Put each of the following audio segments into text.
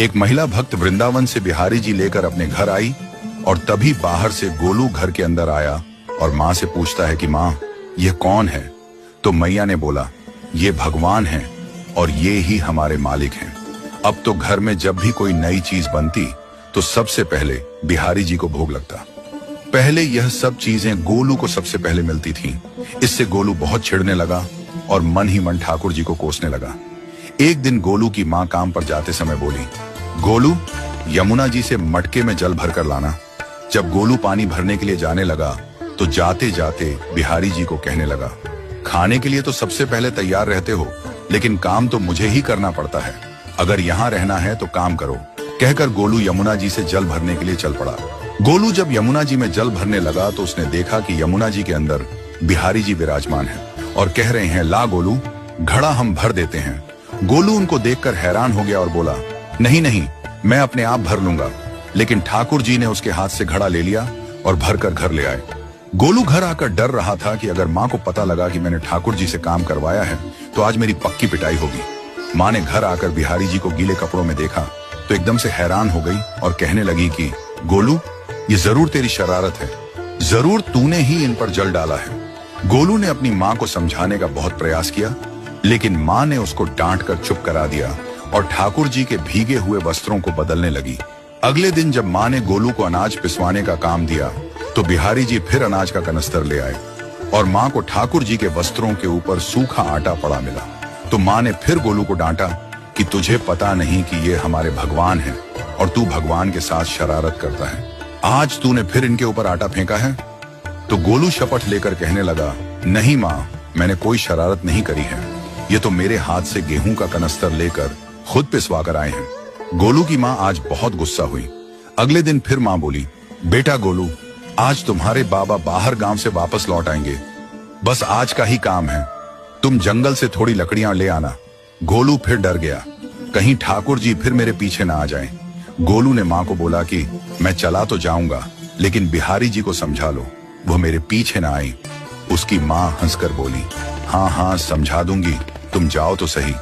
एक महिला भक्त वृंदावन से बिहारी जी लेकर अपने घर आई और तभी बाहर से गोलू घर के अंदर आया और माँ से पूछता है कि माँ, ये कौन है? तो मैया ने बोला, ये भगवान हैं और ये ही हमारे मालिक हैं। अब तो घर में जब भी कोई नई चीज बनती तो सबसे पहले बिहारी जी को भोग लगता। पहले यह सब चीजें गोलू को सबसे पहले मिलती थीं। इससे गोलू बहुत चिढ़ने लगा और मन ही मन ठाकुर जी को कोसने लगा। एक दिन गोलू की माँ काम पर जाते समय बोली, गोलू, यमुना जी से मटके में जल भरकर लाना। जब गोलू पानी भरने के लिए जाने लगा तो जाते जाते बिहारी जी को कहने लगा, खाने के लिए तो सबसे पहले तैयार रहते हो, लेकिन काम तो मुझे ही करना पड़ता है। अगर यहाँ रहना है तो काम करो। कहकर गोलू यमुना जी से जल भरने के लिए चल पड़ा। गोलू जब यमुना जी में जल भरने लगा तो उसने देखा कि यमुना जी के अंदर बिहारी जी विराजमान हैं और कह रहे हैं, ला गोलू, घड़ा हम भर देते हैं। गोलू उनको देखकर हैरान हो गया और बोला, नहीं नहीं, मैं अपने आप भर लूंगा। लेकिन ठाकुर जी ने उसके हाथ से घड़ा ले लिया और भरकर घर ले आए। गोलू घर आकर डर रहा था कि अगर माँ को पता लगा कि मैंने ठाकुर जी से काम करवाया है तो आज मेरी पक्की पिटाई होगी। माँ ने घर आकर बिहारी जी को गीले कपड़ों में देखा तो एकदम से हैरान हो गई और कहने लगी कि गोलू, ये जरूर तेरी शरारत है, जरूर तूने ही इन पर जल डाला है। गोलू ने अपनी माँ को समझाने का बहुत प्रयास किया, लेकिन माँ ने उसको डांट कर चुप करा दिया और ठाकुर जी के भीगे हुए वस्त्रों को बदलने लगी। अगले दिन जब माँ ने गोलू को अनाज पिसवाने का काम दिया तो बिहारी जी फिर अनाज का कनस्तर ले आए और माँ को ठाकुर जी के वस्त्रों के ऊपर सूखा आटा पड़ा मिला। तो माँ ने फिर गोलू को डांटा कि तुझे पता नहीं कि ये हमारे भगवान हैं और तू भगवान के साथ शरारत करता है। आज तूने फिर इनके ऊपर आटा फेंका है। तो गोलू शपथ लेकर कहने लगा, नहीं माँ, मैंने कोई शरारत नहीं करी है। ये तो मेरे हाथ से गेहूं का कनस्तर लेकर खुद पिसवा कर आए हैं। गोलू की माँ आज बहुत गुस्सा हुई। अगले दिन फिर माँ बोली, बेटा गोलू, आज तुम्हारे बाबा बाहर गांव से वापस लौट आएंगे। बस आज का ही काम है, तुम जंगल से थोड़ी लकड़ियां ले आना। गोलू फिर डर गया, कहीं ठाकुर जी फिर मेरे पीछे ना आ जाएं। गोलू ने माँ को बोला कि मैं चला तो जाऊंगा, लेकिन बिहारी जी को समझा लो, वो मेरे पीछे ना आई। उसकी माँ हंसकर बोली, हाँ हाँ समझा दूंगी, तुम जाओ तो सही।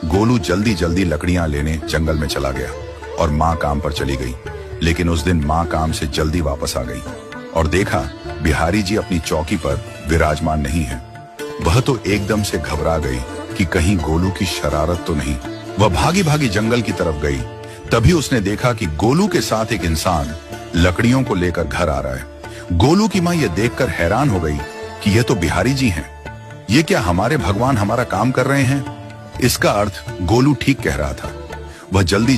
गोलू जल्दी जल्दी लकड़ियां लेने जंगल में चला गया और माँ काम पर चली गई। लेकिन उस दिन माँ काम से जल्दी वापस आ गई और देखा बिहारी जी अपनी चौकी पर विराजमान नहीं है। वह तो एकदम से घबरा गई कि कहीं गोलू की शरारत तो नहीं। वह भागी भागी जंगल की तरफ गई। तभी उसने देखा कि गोलू के साथ एक इंसान लकड़ियों को लेकर घर आ रहा है। गोलू की माँ यह देखकर हैरान हो गई कि यह तो बिहारी जी हैं। ये क्या हमारे भगवान हमारा काम कर रहे हैं? इसका अर्थ गोलू ठीक कह रहा था। वह जल्दी